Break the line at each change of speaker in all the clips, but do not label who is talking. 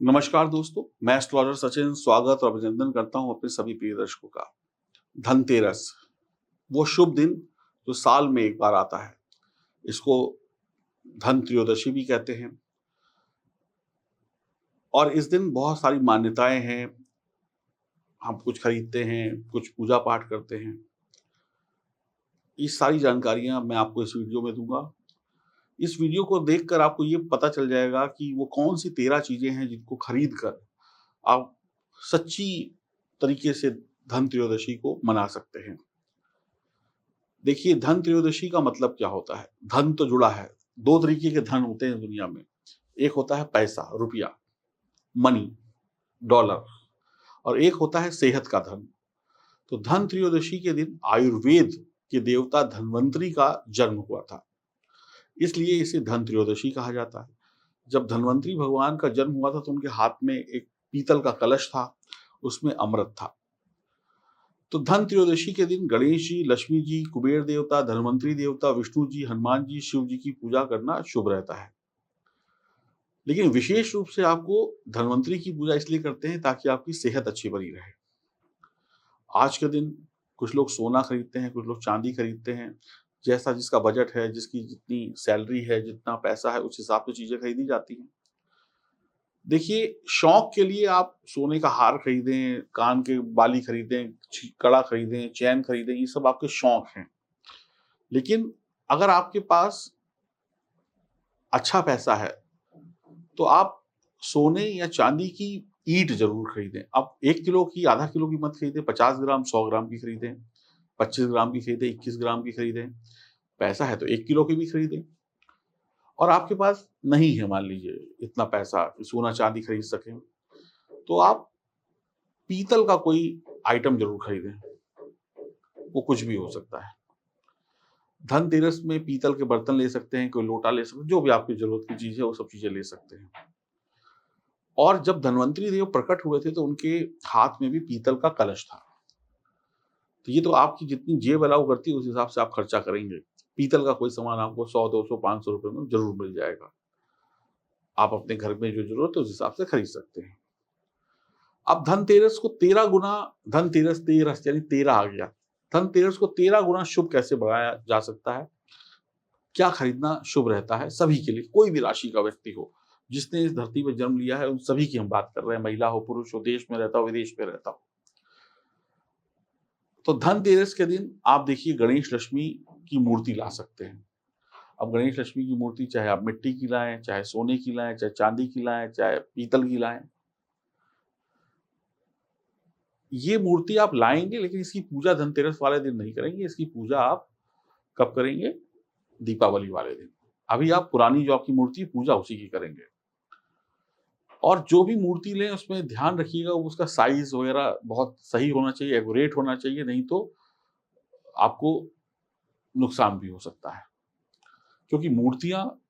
नमस्कार दोस्तों, मैं एस्ट्रोलॉजर सचिन स्वागत और अभिनंदन करता हूं अपने सभी प्रिय दर्शकों का। धनतेरस, वो शुभ दिन जो साल में एक बार आता है। इसको धन त्रयोदशी भी कहते हैं और इस दिन बहुत सारी मान्यताएं हैं। हम कुछ खरीदते हैं, कुछ पूजा पाठ करते हैं। ये सारी जानकारियां मैं आपको इस वीडियो में दूंगा। इस वीडियो को देखकर आपको ये पता चल जाएगा कि वो कौन सी 13 चीजें हैं जिनको खरीद कर आप सच्ची तरीके से धन त्रयोदशी को मना सकते हैं। देखिए, धन त्रयोदशी का मतलब क्या होता है? धन तो जुड़ा है। 2 तरीके के धन होते हैं दुनिया में। एक होता है पैसा, रुपया, मनी, डॉलर और एक होता है सेहत का धन। तो धन त्रयोदशी के दिन आयुर्वेद के देवता धन्वंतरी का जन्म हुआ था। इसलिए इसे धन त्रयोदशी कहा जाता है। जब धन्वंतरी भगवान का जन्म हुआ था तो उनके हाथ में एक पीतल का कलश था, उसमें अमृत था। तो धन त्रयोदशी के दिन गणेश जी, लक्ष्मी जी, कुबेर देवता, धन्वंतरी देवता, विष्णु जी, हनुमान जी, शिव जी की पूजा करना शुभ रहता है। लेकिन विशेष रूप से आपको धन्वंतरी की पूजा इसलिए करते हैं ताकि आपकी सेहत अच्छी बनी रहे। आज के दिन कुछ लोग सोना खरीदते हैं, कुछ लोग चांदी खरीदते हैं। जैसा जिसका बजट है, जिसकी जितनी सैलरी है, जितना पैसा है, उस हिसाब से चीजें खरीदी जाती हैं। देखिए, शौक के लिए आप सोने का हार खरीदें, कान के बाली खरीदें, कड़ा खरीदें, चैन खरीदें, ये सब आपके शौक हैं। लेकिन अगर आपके पास अच्छा पैसा है, तो आप सोने या चांदी की ईंट ज़रूर खरीदें। आप 1 किलो की, आधा किलो की मत खरीदें, 50 ग्राम, 100 ग्राम की खरीदें, 25 ग्राम की खरीदें, 21 ग्राम की खरीदें। पैसा है तो 1 किलो की भी खरीदें। और आपके पास नहीं है, मान लीजिए इतना पैसा कि सोना-चांदी खरीद सकें, तो आप पीतल का कोई आइटम ज़रूर खरीदें। वो कुछ भी हो सकता है। धनतेरस में पीतल के बर्तन ले सकते हैं, कोई लोटा ले सकते हैं, जो भी आपकी ज़रूरत की चीज़ है, वो सब चीज़ें ले सकते हैं। और जब धन्वंतरी देव प्रकट हुए थे, तो उनके हाथ में भी पीतल का कलश था। तो ये तो आपकी जितनी जेब अलाउ करती है, उस हिसाब से आप खर्चा करेंगे। पीतल का कोई सामान आपको 100, 200, 500 रुपए में ज़रूर मिल जाएगा। आप अपने घर में जो ज़रूरत है, उस हिसाब से खरीद सकते हैं। अब धनतेरस को 13 गुना धनतेरस, तेरस यानी 13 आ गया। धनतेरस को 13 गुना शुभ कैसे बढ़ाया जा सकता है? क्या खरीदना शुभ रहता है सभी के लिए, कोई भी राशि का व्यक्ति हो, जिसने इस धरती पर जन्म लिया है, उन सभी की हम बात कर रहे हैं, महिला हो, पुरुष हो, देश में रहता हो, विदेश में रहता हो। तो धनतेरस के दिन आप देखिए, गणेश लक्ष्मी की मूर्ति ला सकते हैं। अब गणेश लक्ष्मी की मूर्ति चाहे आप मिट्टी की लाएं, चाहे सोने की लाएं, चाहे चांदी की लाएं, चाहे पीतल की लाएं, ये मूर्ति आप लाएंगे, लेकिन इसकी पूजा धनतेरस वाले दिन नहीं करेंगे। इसकी पूजा आप कब करेंगे? दीपावली वाले दिन। अभी आप पुरानी जो आपकी मूर्ति है, पूजा उसी की करेंगे। और जो भी मूर्ति लें, उसमें ध्यान रखिएगा उसका साइज़ वगैरह बहुत सही होना चाहिए, एक्यूरेट होना चाहिए, नहीं तो आपको नुकसान भी हो सकता है। क्योंकि मूर्तियाँ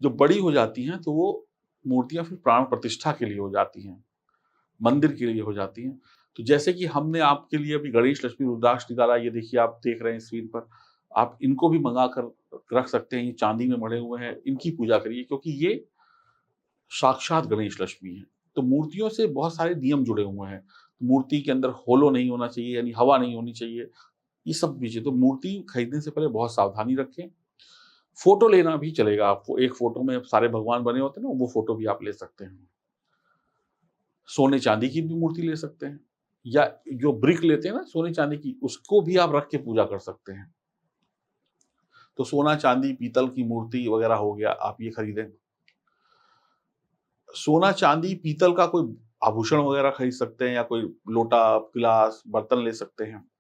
जब बड़ी हो जाती हैं, तो वो मूर्तियाँ फिर प्राण प्रतिष्ठा के लिए हो जाती हैं, मंदिर के लिए हो जाती हैं। तो जैसे कि हमने आपके लिए अभी गणेश, लक्ष्मी, रुद्राक्ष निकाला, ये देखिए आप देख रहे हैं स्क्रीन पर। आप इनको भी मँगा कर रख सकते हैं, ये चाँदी में मढ़े हुए हैं, इनकी पूजा करिए, क्योंकि ये साक्षात गणेश लक्ष्मी हैं। तो मूर्तियों से बहुत सारे नियम जुड़े हुए हैं। मूर्ति के अंदर होलो नहीं होना चाहिए, यानी हवा नहीं होनी चाहिए, ये सब चीज़ें। तो मूर्ति खरीदने से पहले बहुत सावधानी रखें। फ़ोटो लेना भी चलेगा आपको, एक फ़ोटो में सारे भगवान बने होते हैं ना, वो फ़ोटो भी आप ले सकते हैं। सोने-चांदी की भी मूर्ति ले सकते हैं, या जो ब्रिक लेते हैं ना सोने-चांदी की, उसको भी आप रख के पूजा कर सकते हैं। तो सोना, चांदी, पीतल की मूर्ति वगैरह हो गया, आप ये खरीदें। सोना, चांदी, पीतल का कोई आभूषण वगैरह खरीद सकते हैं, या कोई लोटा, गिलास, बर्तन ले सकते हैं।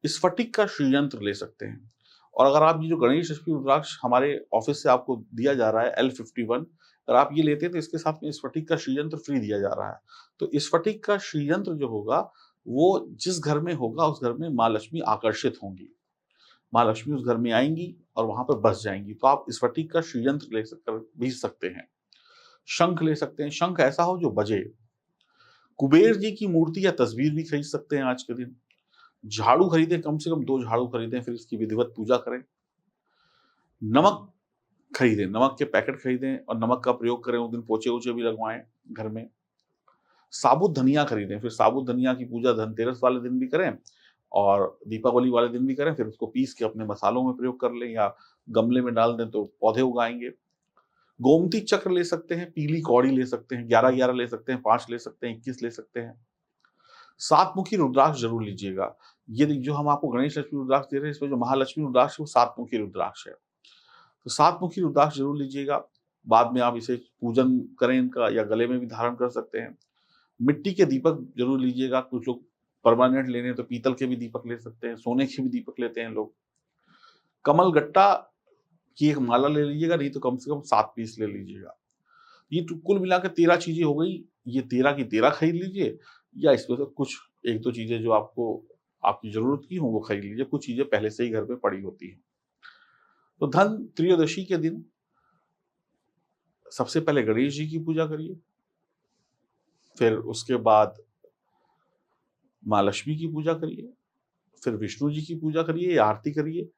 स्फटिक का श्रीयंत्र ले सकते हैं। और अगर आप ये जो गणेश, लक्ष्मी, रुद्राक्ष हमारे ऑफिस से आपको दिया जा रहा है L51, अगर आप ये लेते हैं तो इसके साथ में स्फटिक का श्रीयंत्र फ्री दिया जा रहा है। तो स्फटिक का श्रीयंत्र जो होगा, वो जिस घर में होगा, उस घर में माँ लक्ष्मी आकर्षित होंगी। माँ लक्ष्मी उस घर में आएँगी और वहाँ पे बस जाएँगी। तो आप स्फटिक का श्रीयंत्र ले सक कर भी सकते हैं। शंख ले सकते हैं, शंख ऐसा हो जो बजे। कुबेर जी की मूर्ति या तस्वीर भी खरीद सकते हैं आज के दिन। झाड़ू खरीदें, कम से कम 2 झाड़ू खरीदें, फिर इसकी विधिवत पूजा करें। नमक खरीदें, नमक के पैकेट खरीदें और नमक का प्रयोग करें, उस दिन पोछे-वोछे भी लगवाएँ घर में। साबुत धनिया खरीदें, फिर साबुत धनिया की पूजा धनतेरस वाले दिन भी करें और दीपावली वाले दिन भी करें, फिर उसको पीस के अपने मसालों में प्रयोग कर लें या गमले में डाल दें तो पौधे उगाएँगे। गोमती चक्र ले सकते हैं, पीली कौड़ी ले सकते हैं, 11-11 ले सकते हैं, 5 ले सकते हैं, 21 ले सकते हैं। 7 मुखी रुद्राक्ष ज़रूर लीजिएगा। ये जो हम आपको गणेश लक्ष्मी रुद्राक्ष दे रहे हैं, इसमें जो महालक्ष्मी रुद्राक्ष है वो 7 मुखी रुद्राक्ष है। तो 7 मुखी रुद्राक्ष ज़रूर लीजिएगा। बाद में आप इसे पूजन करें इनका या गले में भी धारण कर सकते हैं। मिट्टी के दीपक ज़रूर लीजिएगा। कुछ लोग परमानेंट लेने हैं तो पीतल के भी दीपक ले सकते हैं, सोने के भी दीपक लेते हैं लोग। कमल गट्टा की एक माला ले लीजिएगा, नहीं तो कम से कम 7 पीस ले लीजिएगा। ये तो कुल मिला के 13 चीज़ें हो गई। ये 13 की 13 खरीद लीजिए या इसमें से कुछ 1-2 चीज़ें जो आपको आपकी ज़रूरत की हों वो खरीद लीजिए। कुछ चीज़ें पहले से ही घर पे पड़ी होती हैं। तो धन त्रयोदशी के दिन सबसे पहले गणेश जी की पूजा करिए, फिर उसके बाद माँ लक्ष्मी की पूजा करिए, फिर विष्णु जी की पूजा करिए या आरती करिए,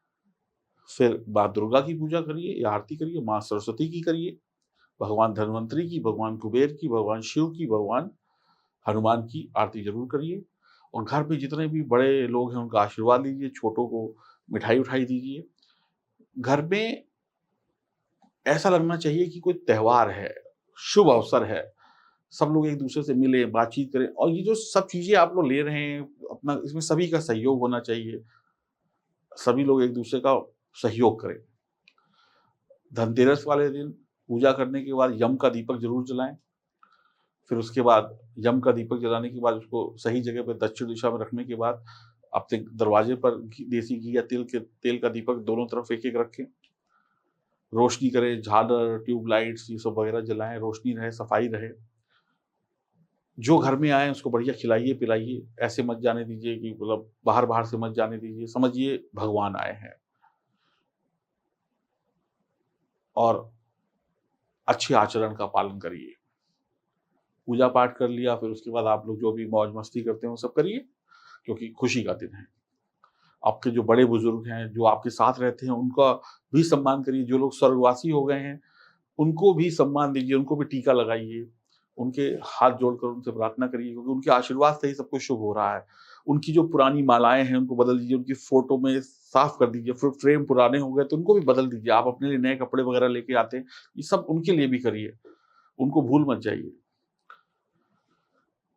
फिर माँ दुर्गा की पूजा करिए या आरती करिए, माँ सरस्वती की करिए, भगवान धन्वंतरी की, भगवान कुबेर की, भगवान शिव की, भगवान हनुमान की आरती ज़रूर करिए और घर पे जितने भी बड़े लोग हैं उनका आशीर्वाद लीजिए, छोटों को मिठाई-उठाई दीजिए। घर में ऐसा लगना चाहिए कि कोई त्योहार है, शुभ अवसर है, सब लोग एक-दूसरे से मिलें, बातचीत करें और ये जो सब चीज़ें आप लोग ले रहे हैं, अपना इसमें सभी का सहयोग होना चाहिए। सभी लोग एक-दूसरे का सहयोग करें। धनतेरस वाले दिन पूजा करने के बाद यम का दीपक ज़रूर जलाएँ। फिर उसके बाद यम का दीपक जलाने के बाद उसको सही जगह पे दक्षिण दिशा में रखने के बाद अपने दरवाजे पर देसी घी या तेल का दीपक दोनों तरफ एक-एक रखें। रोशनी करें, झालर, ट्यूब लाइट्स ये सब वगैरह जलाएँ, रोशनी रहे, सफाई रहे। जो घर में आए उसको बढ़िया खिलाइए-पिलाइए, ऐसे मत जाने दीजिए कि मतलब बाहर-बाहर से मत जाने दीजिए, समझिए भगवान आए हैं। और अच्छे आचरण का पालन करिए। पूजा पाठ कर लिया, फिर उसके बाद आप लोग जो भी मौज-मस्ती करते हैं वो सब करिए, क्योंकि खुशी का दिन है। आपके जो बड़े-बुजुर्ग हैं, जो आपके साथ रहते हैं, उनका भी सम्मान करिए। जो लोग स्वर्गवासी हो गए हैं, उनको भी सम्मान दीजिए, उनको भी टीका लगाइए। उनके हाथ जोड़कर उनसे प्रार्थना करिए क्योंकि उनके आशीर्वाद से ही सब कुछ शुभ हो रहा है। उनकी जो पुरानी मालाएँ हैं, उनको बदल दीजिए, उनकी फ़ोटो में साफ कर दीजिए। फिर फ्रेम पुराने हो गए, तो उनको भी बदल दीजिए। आप अपने लिए नए कपड़े वगैरह लेके आते हैं, ये सब उनके लिए भी करिए। उनको भूल मत जाइए।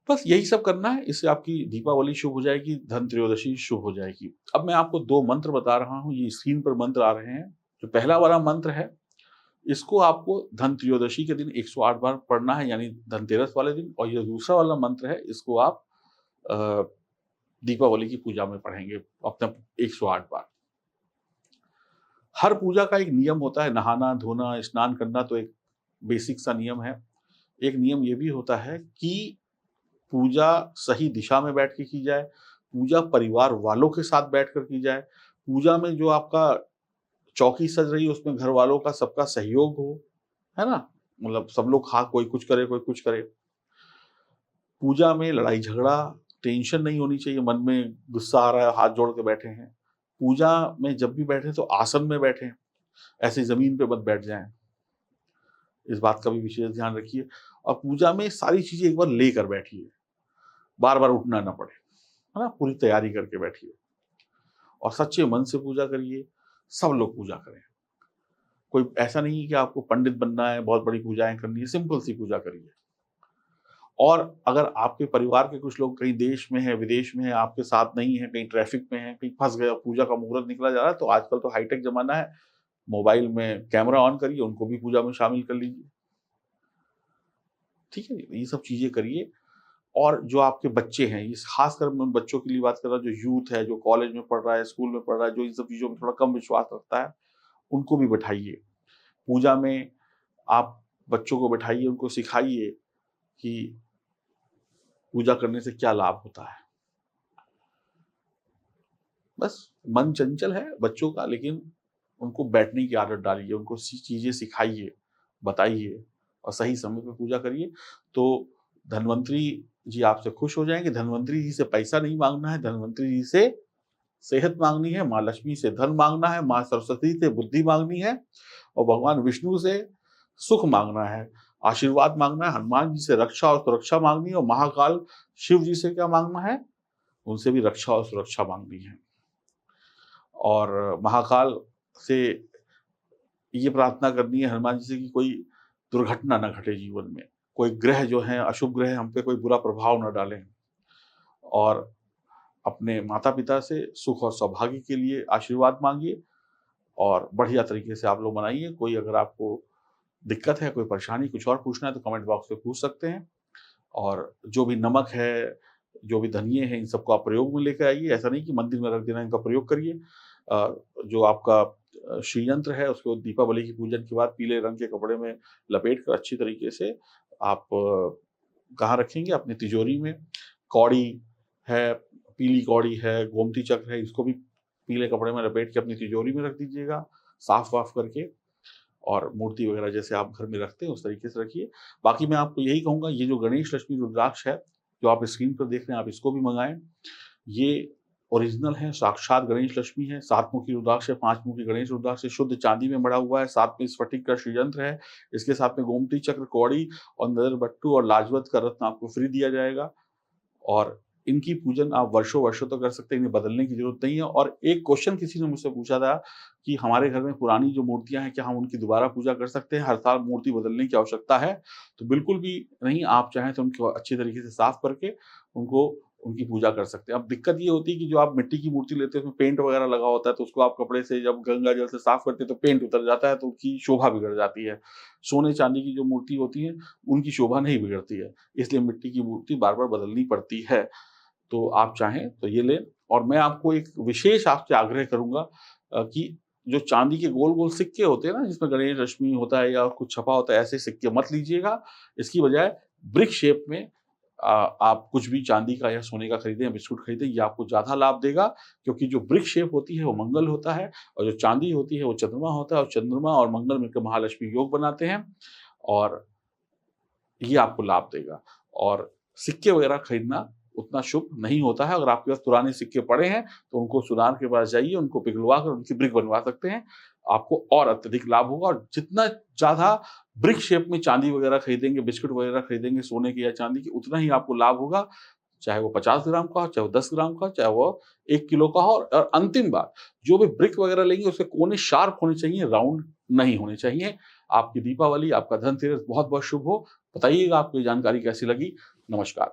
बस यही सब करना है, इससे आपकी दीपावली शुभ हो जाएगी, धन त्रयोदशी शुभ हो जाएगी। अब मैं आपको 2 मंत्र बता रहा हूँ, ये स्क्रीन पर मंत्र आ रहे हैं। जो पहला वाला मंत्र है, इसको आपको धन त्रयोदशी के दिन 108 बार पढ़ना है, यानी धनतेरस वाले दिन और ये दूसरा वाला मंत्र है, इसको आप अ, दीपावली की पूजा में पढ़ेंगे अपना 108 बार। हर पूजा का एक नियम होता है, नहाना, धोना, स्नान करना तो एक बेसिक सा नियम है। एक नियम ये भी होता है कि पूजा सही दिशा में बैठ के की जाए, पूजा परिवार वालों के साथ बैठकर की जाए, पूजा में जो आपका चौकी सज रही है उसमें घर वालों का सबका सहयोग हो, है ना? मतलब सब लोग कोई कुछ करे, कोई कुछ करे। पूजा में लड़ाई-झगड़ा, टेंशन नहीं होनी चाहिए, मन में गुस्सा आ रहा है, हाथ जोड़ के बैठे हैं। पूजा में जब भी बैठें तो आसन में बैठें, ऐसे ज़मीन पे मत बैठ जाएँ। इस बात का भी विशेष ध्यान रखिए और पूजा में सारी चीज़ें एक बार लेकर बैठिए, बार-बार उठना ना पड़े, है ना? पूरी तैयारी करके बैठिए और सच्चे मन से पूजा करिए, सब लोग पूजा करें। कोई ऐसा नहीं है कि आपको पंडित बनना है, बहुत बड़ी पूजाएँ करनी है, सिंपल सी पूजा करिए। और अगर आपके परिवार के कुछ लोग कहीं देश में हैं, विदेश में हैं, आपके साथ नहीं हैं, कहीं ट्रैफ़िक में हैं, कहीं फँस गए, पूजा का मुहूर्त निकला जा रहा है, तो आजकल तो हाई-टेक ज़माना है, मोबाइल में कैमरा ऑन करिए, उनको भी पूजा में शामिल कर लीजिए। ठीक है? ये सब चीज़ें करिए और जो आपके बच्चे हैं, ये ख़ासकर मैं उन बच्चों के लिए बात कर रहा हूँ, जो यूथ है, जो कॉलेज में पढ़ रहा है, स्कूल में पढ़ रहा है, जो इन सब चीज़ों में थोड़ा कम विश्वास रखता है, उनको भी बिठाइए। पूजा में आप बच्चों को बिठाइए, उनको सिखाइए कि पूजा करने से क्या लाभ होता है। बस मन चंचल है बच्चों का, लेकिन उनको बैठने की आदत डालिए, उनको चीज़ें सिखाइए, बताइए और सही समय पे पूजा करिए, तो धन्वंतरी जी आपसे खुश हो जाएँगे। धन्वंतरी जी से पैसा नहीं माँगना है, धन्वंतरी जी से सेहत माँगनी है, माँ लक्ष्मी से धन माँगना है, माँ सरस्वती से बुद्धि माँगनी है और भगवान विष्णु से सुख माँगना है। आशीर्वाद मांगना है, हनुमान जी से रक्षा और सुरक्षा मांगनी है और महाकाल शिव जी से क्या मांगना है? उनसे भी रक्षा और सुरक्षा मांगनी है। और महाकाल से ये प्रार्थना करनी है हनुमान जी से कि कोई दुर्घटना ना घटे जीवन में, कोई ग्रह जो हैं अशुभ ग्रह हम पे कोई बुरा प्रभाव ना डालें और अपने माता-पिता से सुख और सौभाग्य के लिए आशीर्वाद माँगिए और बढ़िया तरीके से आप लोग मनाइए। कोई अगर आपको दिक्कत है, कोई परेशानी, कुछ और पूछना है तो कमेंट बॉक्स में पूछ सकते हैं। और जो भी नमक है, जो भी धनिये हैं, इन सबको आप प्रयोग में लेके आइए। ऐसा नहीं कि मंदिर में रख देना, इनका प्रयोग करिए। जो आपका श्री यंत्र है उसको दीपावली की पूजन के बाद पीले रंग के कपड़े में लपेट कर अच्छी तरीके से आप कहाँ रखेंगे? अपनी तिजोरी में। कौड़ी है, पीली कौड़ी है, गोमती चक्र है, इसको भी पीले कपड़े में लपेट के अपनी तिजोरी में रख दीजिएगा, साफ-वाफ करके। और मूर्ति वगैरह जैसे आप घर में रखते हैं उस तरीके से रखिए। बाकी मैं आपको यही कहूँगा, ये जो गणेश लक्ष्मी रुद्राक्ष है, जो आप स्क्रीन पर देख रहे हैं, आप इसको भी मँगाएँ। ये ओरिजिनल है, साक्षात गणेश लक्ष्मी है, 7 मुखी रुद्राक्ष है, 5 मुखी गणेश रुद्राक्ष है, शुद्ध चांदी में मढ़ा हुआ है, साथ में स्फटिक का श्रीयंत्र है, इसके साथ में गोमती चक्र, कौड़ी और नज़र बट्टू और लाजवंत का रत्न आपको फ्री दिया जाएगा। और इनकी पूजन आप वर्षों-वर्षों तक कर सकते हैं, इन्हें बदलने की ज़रूरत नहीं है। और एक क्वेश्चन किसी ने मुझसे पूछा था कि हमारे घर में पुरानी जो मूर्तियाँ हैं, क्या हम उनकी दोबारा पूजा कर सकते हैं? हर साल मूर्ति बदलने की आवश्यकता है? तो बिल्कुल भी नहीं, आप चाहें तो उनको अच्छी तरीके से साफ करके उनको उनकी पूजा कर सकते हैं। अब दिक्कत ये होती है कि जो आप मिट्टी की मूर्ति लेते हैं, उसमें पेंट वगैरह लगा होता है, तो उसको आप कपड़े से जब गंगा जल से साफ करते हैं, तो पेंट उतर जाता है, तो उसकी शोभा बिगड़ जाती है। सोने-चांदी की जो मूर्ति होती है, उनकी शोभा नहीं बिगड़ती है, इसलिए मिट्टी की मूर्ति बार-बार बदलनी पड़ती है। तो आप चाहें तो ये लें। और मैं आपको एक विशेष आपसे आग्रह करूँगा कि जो चांदी के गोल-गोल सिक्के होते हैं ना, जिसमें गणेश लक्ष्मी होता है या कुछ छपा होता है, ऐसे सिक्के मत लीजिएगा। इसकी बजाय ब्रिक शेप में आप कुछ भी चांदी का या सोने का खरीदें या बिस्कुट खरीदें, ये आपको ज़्यादा लाभ देगा, क्योंकि जो ब्रिक शेप होती है वो मंगल होता है और जो चांदी होती है वो चंद्रमा होता है और चंद्रमा और मंगल मिलकर महालक्ष्मी योग बनाते हैं और ये आपको लाभ देगा। और सिक्के वगैरह खरीदना उतना शुभ नहीं होता है। अगर आपके पास पुराने सिक्के पड़े हैं, तो उनको सुनार के पास जाइए, उनको पिघलवा कर उनकी ब्रिक बनवा सकते हैं। आपको और अत्यधिक लाभ होगा और जितना ज़्यादा ब्रिक शेप में चांदी वगैरह खरीदेंगे, बिस्कुट वगैरह खरीदेंगे सोने की या चांदी की, उतना ही आपको लाभ होगा। चाहे वो 50 ग्राम का हो, चाहे वो 10 ग्राम का हो, चाहे वो 1 किलो का हो। और अंतिम बात, जो भी ब्रिक वगैरह लेंगे उसके कोने शार्प होने चाहिए, राउंड नहीं होने चाहिए। आपकी दीपावली, आपका धनतेरस बहुत-बहुत शुभ हो। बताइएगा आपको ये जानकारी कैसी लगी? नमस्कार।